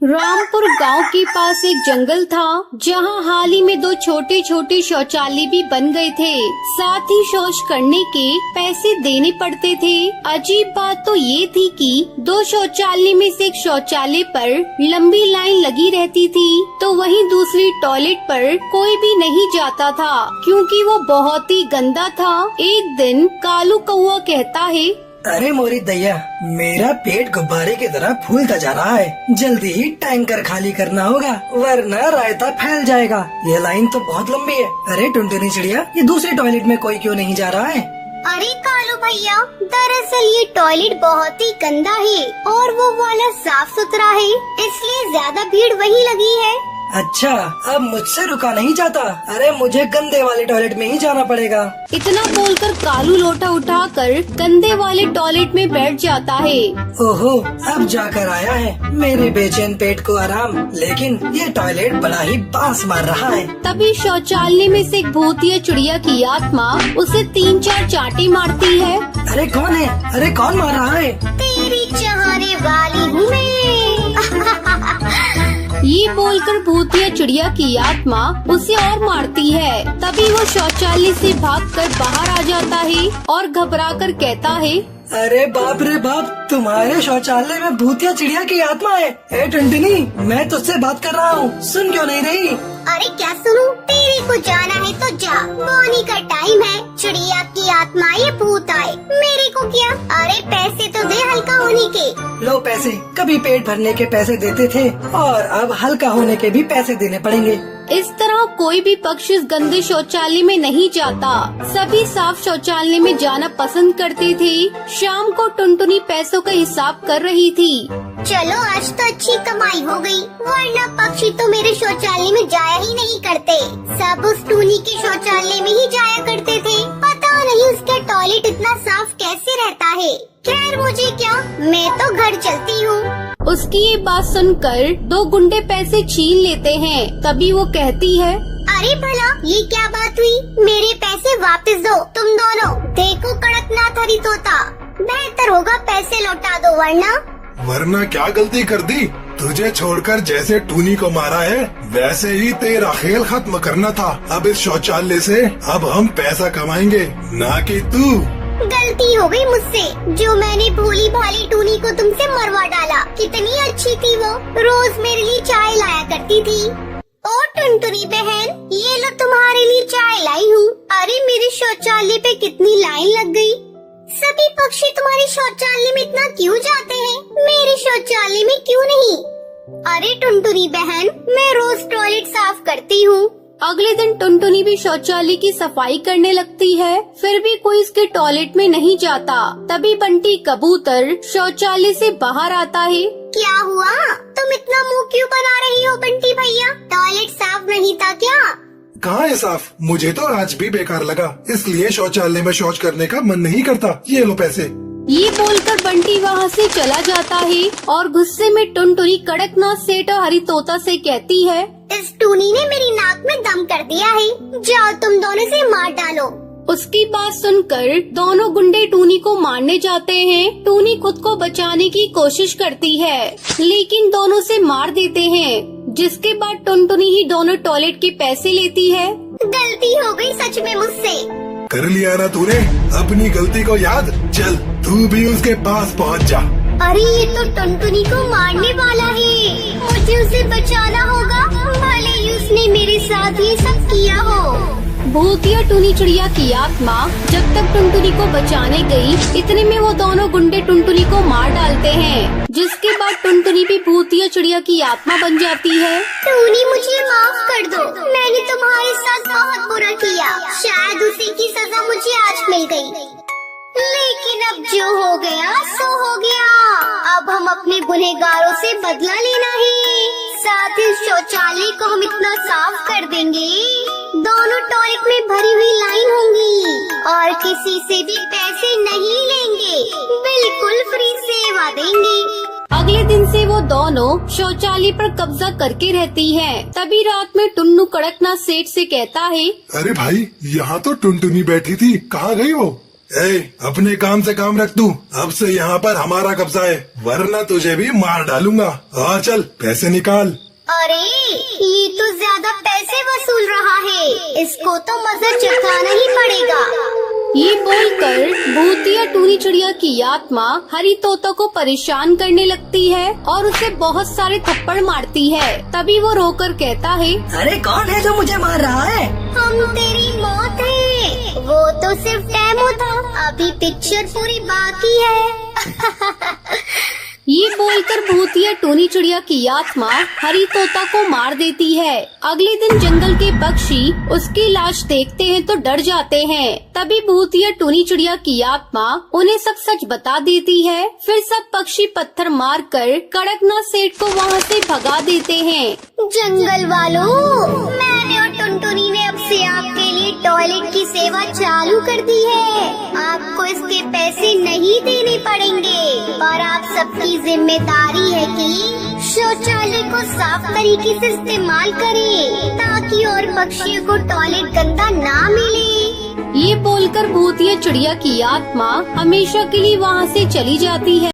रामपुर गांव के पास एक जंगल था जहां हाल ही में 2 छोटे छोटे शौचालय भी बन गए थे। साथ ही शौच करने के पैसे देने पड़ते थे। अजीब बात तो ये थी कि 2 शौचालय में से एक शौचालय पर लंबी लाइन लगी रहती थी, तो वहीं दूसरी टॉयलेट पर कोई भी नहीं जाता था क्योंकि वो बहुत ही गंदा था। एक दिन कालू कौआ कहता है, अरे मोरी दैया, मेरा पेट गुब्बारे की तरह फूलता जा रहा है। जल्दी ही टैंकर खाली करना होगा वरना रायता फैल जाएगा। ये लाइन तो बहुत लंबी है। अरे टुनटुनी चिड़िया, ये दूसरे टॉयलेट में कोई क्यों नहीं जा रहा है? अरे कालू भैया, दरअसल ये टॉयलेट बहुत ही गंदा है और वो वाला साफ सुथरा है, इसलिए ज्यादा भीड़ वही लगी है। अच्छा, अब मुझसे रुका नहीं जाता। अरे मुझे गंदे वाले टॉयलेट में ही जाना पड़ेगा। इतना बोलकर कालू लोटा उठाकर गंदे वाले टॉयलेट में बैठ जाता है। ओहो, अब जाकर आया है मेरे बेचैन पेट को आराम। लेकिन ये टॉयलेट बड़ा ही बांस मार रहा है। तभी शौचालय में से एक भूतिया चिड़िया की आत्मा उसे 3-4 चांटे मारती है। अरे कौन है? अरे कौन मार रहा है? तेरी चाहने वाली हूँ मैं। ये बोलकर भूतिया चिड़िया की आत्मा उसे और मारती है। तभी वो शौचालय से भागकर बाहर आ जाता है और घबराकर कहता है, अरे बाप रे बाप, तुम्हारे शौचालय में भूतिया चिड़िया की आत्मा है। ए टुनटुनी, मैं तुझसे बात कर रहा हूँ, सुन क्यों नहीं रही? अरे क्या सुनूं? तेरे को जाना है तो जा, बोनी का टाइम है। चिड़िया की आत्मा ये भूत आए, मेरे को क्या? अरे पैसे तो दे हल्का होने के। लो पैसे, कभी पेट भरने के पैसे देते थे और अब हल्का होने के भी पैसे देने पड़ेंगे। इस तरह कोई भी पक्षी इस गंदे शौचालय में नहीं जाता। सभी साफ शौचालय में जाना पसंद करते थे। शाम को टुनटुनी पैसों का हिसाब कर रही थी। चलो आज तो अच्छी कमाई हो गई, वरना पक्षी तो मेरे शौचालय में जाया ही नहीं करते। सब उस टूनी के शौचालय में ही जाया करते थे। पता नहीं उसका टॉयलेट इतना साफ कैसे रहता है। खैर मुझे क्या, मैं तो घर चलती हूँ। उसकी ये बात सुनकर 2 गुंडे पैसे छीन लेते हैं। तभी वो कहती है, अरे भला ये क्या बात हुई? मेरे पैसे वापस दो तुम दोनों। देखो कड़कनाथ हरी तोता, बेहतर होगा पैसे लौटा दो वरना क्या गलती कर दी? तुझे छोड़कर जैसे टूनी को मारा है वैसे ही तेरा खेल खत्म करना था। अब इस शौचालय से अब हम पैसा कमाएंगे, ना कि तू। गलती हो गई मुझसे, जो मैंने भोली भाली टूनी को तुमसे मरवा डाला। कितनी अच्छी थी वो, रोज मेरे लिए चाय लाया करती थी। ओ टुनटुनी बहन, ये लो तुम्हारे लिए चाय लाई हूँ। अरे मेरे शौचालय पे कितनी लाइन लग गई। सभी पक्षी तुम्हारे शौचालय में इतना क्यों जाते हैं, मेरे शौचालय में क्यों नहीं? अरे टुनटुनी बहन, मैं रोज टॉयलेट साफ करती हूँ। अगले दिन टुनटुनी भी शौचालय की सफाई करने लगती है, फिर भी कोई इसके टॉयलेट में नहीं जाता। तभी बंटी कबूतर शौचालय से बाहर आता है। क्या हुआ? तुम इतना मुंह क्यों बना रही हो बंटी भैया? टॉयलेट साफ नहीं था क्या? कहाँ है साफ? मुझे तो आज भी बेकार लगा, इसलिए शौचालय में शौच करने का मन नहीं करता। ये लो पैसे। ये बोलकर बंटी वहाँ से चला जाता है और गुस्से में टुनटुनी कड़कनाथ सेठ और हरी तोता से कहती है, इस टूनी ने मेरी नाक में दम कर दिया है, जाओ तुम दोनों से मार डालो। उसकी बात सुनकर दोनों गुंडे टूनी को मारने जाते हैं। टूनी खुद को बचाने की कोशिश करती है, लेकिन दोनों से मार देते हैं। जिसके बाद टुनटुनी ही दोनों टॉयलेट के पैसे लेती है। गलती हो गई सच में मुझसे। कर लिया ना तूने अपनी गलती को याद। चल तू भी उसके पास पहुँच जा। अरे ये तो टुनटुनी को मारने वाला है, मुझे उसे बचाना होगा, भले ही उसने मेरे साथ ये सब किया हो। भूतिया टूनी चिड़िया की आत्मा जब तक टुनटुनी को बचाने गई, इतने में वो दोनों गुंडे टुनटुनी को मार डालते हैं। जिसके बाद टुनटुनी भी भूतिया चिड़िया की आत्मा बन जाती है। टूनी मुझे माफ कर दो, मैंने तुम्हारे साथ बहुत बुरा किया। शायद उसी की सजा मुझे आज मिल गई। लेकिन अब जो हो गया सो हो गया। अब हम अपने गुनहगारों से बदला लेना है। साथ ही शौचालय को हम इतना साफ कर देंगे, दोनों टॉयलेट में भरी हुई लाइन होंगी और किसी से भी पैसे नहीं लेंगे, बिल्कुल फ्री सेवा देंगे। अगले दिन से वो दोनों शौचालय पर कब्जा करके रहती हैं। तभी रात में टुन्नू कड़कनाथ सेठ से कहता है, अरे भाई, यहाँ तो टुनटुनी बैठी थी, कहाँ गई वो? अपने काम से काम रख तू। अब से यहाँ पर हमारा कब्जा है, वरना तुझे भी मार डालूंगा। और चल पैसे निकाल। अरे ये तो ज्यादा पैसे वसूल रहा है, इसको तो मजर चखाना ही पड़ेगा। ये बोलकर भूतिया टूनी चिड़िया की आत्मा हरी तोता को परेशान करने लगती है और उसे बहुत सारे थप्पड़ मारती है। तभी वो रोकर कहता है, अरे कौन है जो मुझे मार रहा है? हम तेरी मौत है। वो तो सिर्फ डेमो था, अभी पिक्चर पूरी बाकी है। ये बोलकर भूतिया टूनी चिड़िया की आत्मा हरी तोता को मार देती है। अगले दिन जंगल के पक्षी उसकी लाश देखते हैं तो डर जाते हैं। तभी भूतिया टूनी चिड़िया की आत्मा उन्हें सब सच बता देती है। फिर सब पक्षी पत्थर मारकर कड़कनाथ सेठ को वहाँ से भगा देते हैं। जंगल वालों, मैंने और टुनटुनी ने अब से आपके लिए टॉयलेट की सेवा चालू कर दी है। आपको इसके पैसे नहीं देने पड़ेंगे, पर आप सबकी जिम्मेदारी है कि शौचालय को साफ तरीके से इस्तेमाल करें, ताकि और पक्षियों को टॉयलेट गंदा ना मिले। ये बोलकर भूतिया चिड़िया की आत्मा हमेशा के लिए वहाँ से चली जाती है।